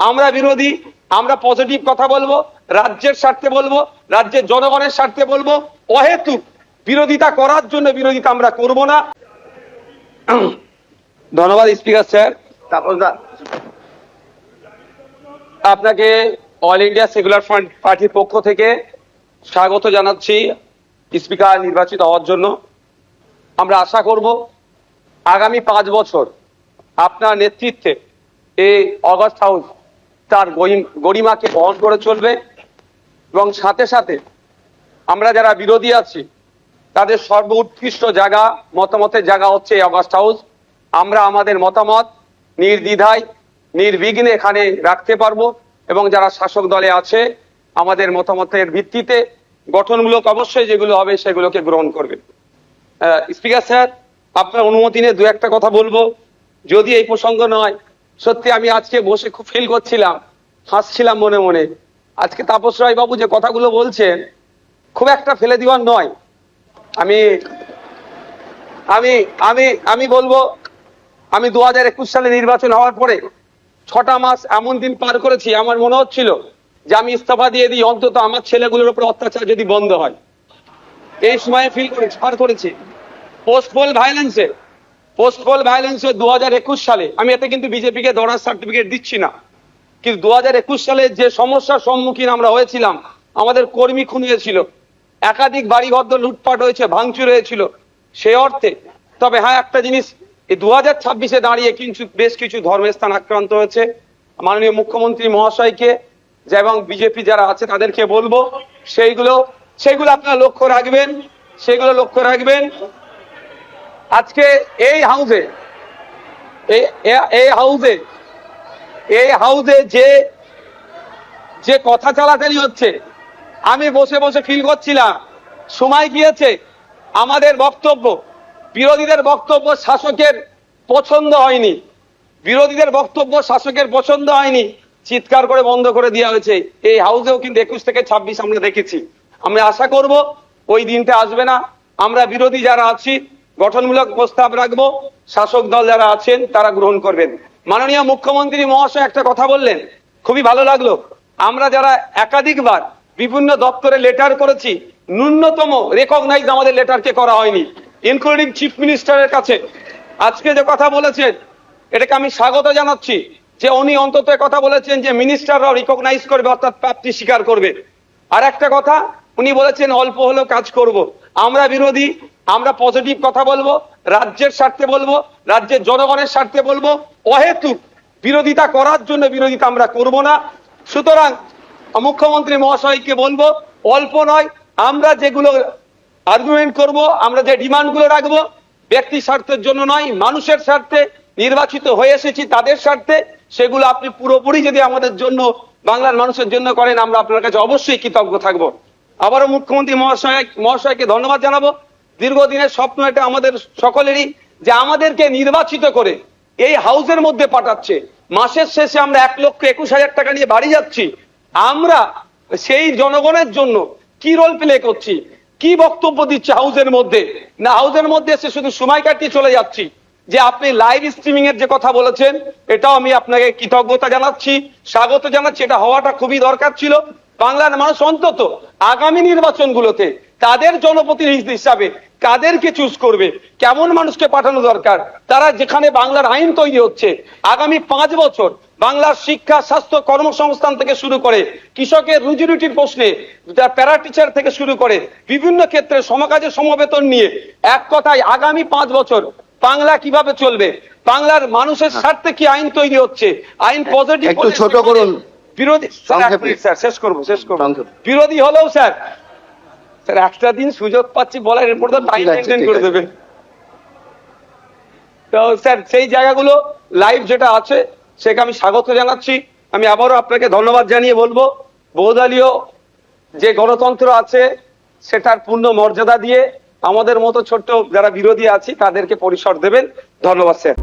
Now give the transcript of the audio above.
আমরা বিরোধী, আমরা পজিটিভ কথা বলবো, রাজ্যের স্বার্থে বলবো, রাজ্যের জনগণের স্বার্থে বলবো। অহেতুক বিরোধিতা করার জন্য বিরোধিতা আমরা করব না। ধন্যবাদ স্পিকার স্যার। আপনাকে অল ইন্ডিয়া সেকুলার ফ্রন্ট পার্টির পক্ষ থেকে স্বাগত জানাচ্ছি স্পিকার নির্বাচিত হওয়ার জন্য। আমরা আশা করব আগামী 5 বছর আপনার নেতৃত্বে এই অগাস্ট হাউস তার গরিমাকে বহন করে চলবে এবং সাথে সাথে আমরা যারা বিরোধী আছি তাদের সর্বোৎকৃষ্ট জায়গা, মতামতের জায়গা হচ্ছে এই অগাস্ট হাউস। আমরা আমাদের মতামত নির্দ্বিধায় নির্বিঘ্নে এখানে রাখতে পারবো এবং যারা শাসক দলে আছে আমাদের মতামতের ভিত্তিতে গঠনমূলক অবশ্যই যেগুলো হবে সেগুলোকে গ্রহণ করবে। স্পিকার স্যার, আপনার অনুমতি নিয়ে দু একটা কথা বলবো, যদি এই প্রসঙ্গ নয়। সত্যি আমি আজকে বসে খুব ফিল করছিলাম, হাসছিলাম মনে মনে। আজকে তাপস রায় বাবু যে কথাগুলো বলছেন খুব একটা ফেলে দেওয়ার নয়। আমি আমি আমি আমি বলবো, আমি 2021 সালে নির্বাচন হওয়ার পরে 6টা মাস এমন দিন পার করেছি, আমার মনে হচ্ছিল যে আমি ইস্তফা দিয়ে দিই, অন্তত আমার ছেলেগুলোর উপর অত্যাচার যদি বন্ধ হয়। এই সময়ে ফিল করেছি, পার করেছি। পোস্টপোল ভায়োলেন্সে 2021 সালে, আমি এতে কিন্তু বিজেপিকে দরার সার্টিফিকেট দিচ্ছি না, কিন্তু 2021 সালে যে সমস্যার সম্মুখীন আমরা হয়েছিলাম, আমাদের কর্মী খুন হয়েছিল, একাধিক বাড়িঘর লুটপাট হয়েছে, ভাঙচুর হয়েছিল, সেই অর্থে। তবে হ্যাঁ, একটা জিনিস, এই 2026-এ দাঁড়িয়ে কিন্তু বেশ কিছু ধর্মের স্থান আক্রান্ত হয়েছে। মাননীয় মুখ্যমন্ত্রী মহাশয়কে এবং বিজেপি যারা আছে তাদেরকে বলবো সেইগুলো আপনারা লক্ষ্য রাখবেন। আজকে এই হাউসে যে কথা চালাচালি হচ্ছে, আমি বসে বসে ফিল করছিলাম সময় গিয়েছে আমাদের বক্তব্য, বিরোধীদের বক্তব্য শাসকের পছন্দ হয়নি, চিৎকার করে বন্ধ করে দেওয়া হয়েছে। এই হাউসেও কিন্তু 21 থেকে 26 আমরা দেখেছি। আমরা আশা করব ওই দিনটা আসবে না। আমরা বিরোধী যারা আছি গঠনমূলক প্রস্তাব রাখবো, শাসক দল যারা আছেন তারা গ্রহণ করবেন। মাননীয় মুখ্যমন্ত্রী মহাশয় একটা কথা বললেন, খুবই ভালো লাগলো। আমরা যারা একাধিকবার বিভিন্ন দপ্তরে লেটার করেছি, ন্যূনতম রেকগনাইজ আমাদের লেটারকে করা হয়নি, ইনক্লুডিং চিফ মিনিস্টারের কাছে। আজকে যে কথা বলেছেন এটাকে আমি স্বাগত জানাচ্ছি, যে উনি অন্তত কথা বলেছেন যে মিনিস্টাররাও রিকগনাইজ করবে, অর্থাৎ প্রাপ্তি স্বীকার করবে। আর একটা কথা উনি বলেছেন অল্প হলেও কাজ করব। আমরা বিরোধী, আমরা পজিটিভ কথা বলবো, রাজ্যের স্বার্থে বলবো, রাজ্যের জনগণের স্বার্থে বলবো। অহেতুক বিরোধিতা করার জন্য বিরোধিতা আমরা করব না। সুতরাং মুখ্যমন্ত্রী মহাশয়কে বলবো, অল্প নয়, আমরা যেগুলো আর্গুমেন্ট করব, আমরা যে ডিমান্ডগুলো রাখবো, ব্যক্তি স্বার্থের জন্য নয়, মানুষের স্বার্থে, নির্বাচিত হয়ে এসেছি তাদের স্বার্থে, সেগুলো আপনি পুরোপুরি যদি আমাদের জন্য, বাংলার মানুষের জন্য করেন, আমরা আপনার কাছে অবশ্যই কৃতজ্ঞ থাকবো। আবারও মুখ্যমন্ত্রী মহাশয়কে ধন্যবাদ জানাবো। দীর্ঘদিনের স্বপ্ন এটা আমাদের সকলেরই, যে আমাদেরকে নির্বাচিত করে এই হাউসের মধ্যে পাঠাচ্ছে। মাসের শেষে আমরা 1,21,000 টাকা নিয়ে বাড়ি যাচ্ছি। আমরা সেই জনগণের জন্য কি রোল প্লে করছি, কি বক্তব্য দিচ্ছে হাউসের মধ্যে? না, হাউসের মধ্যে এসে শুধু সময় কাটিয়ে চলে যাচ্ছি। যে আপনি লাইভ স্ট্রিমিং এর যে কথা বলেছেন, এটাও আমি আপনাকে কৃতজ্ঞতা জানাচ্ছি, স্বাগত জানাচ্ছি। এটা হওয়াটা খুবই দরকার ছিল। বাংলার মানুষ অন্তত আগামী নির্বাচনগুলোতে তাদের জনপ্রতিনিধি হিসাবে কাদেরকে চুজ করবে, কেমন মানুষকে পাঠানো দরকার, তারা যেখানে বাংলার আইন তৈরি হচ্ছে, আগামী 5 বছর বাংলার শিক্ষা, স্বাস্থ্য, কর্মসংস্থান থেকে শুরু করে কৃষকের রুজি রুটির প্রশ্নে, প্যারা টিচার থেকে শুরু করে বিভিন্ন ক্ষেত্রে সমকাজের সমবেতন নিয়ে, এক কথায় আগামী 5 বছর বাংলা কিভাবে চলবে, বাংলার মানুষের স্বার্থে কি আইন তৈরি হচ্ছে, আইন পজিটিভ, একটু ছোট করুন। বিরোধী স্যার, শেষ করবো। বিরোধী হলেও স্যার একটা দিন সুযোগ পাচ্ছি বলার, এরপর তো টাইম মেনটেন করে দেবেন। তো স্যার সেই জায়গাগুলো লাইভ যেটা আছে সেটা আমি স্বাগত জানাচ্ছি। আমি আবারও আপনাকে ধন্যবাদ জানিয়ে বলবো, বহুদলীয় যে গণতন্ত্র আছে সেটার পূর্ণ মর্যাদা দিয়ে আমাদের মতো ছোট্ট যারা বিরোধী আছি তাদেরকে পরিসর দেবেন। ধন্যবাদ স্যার।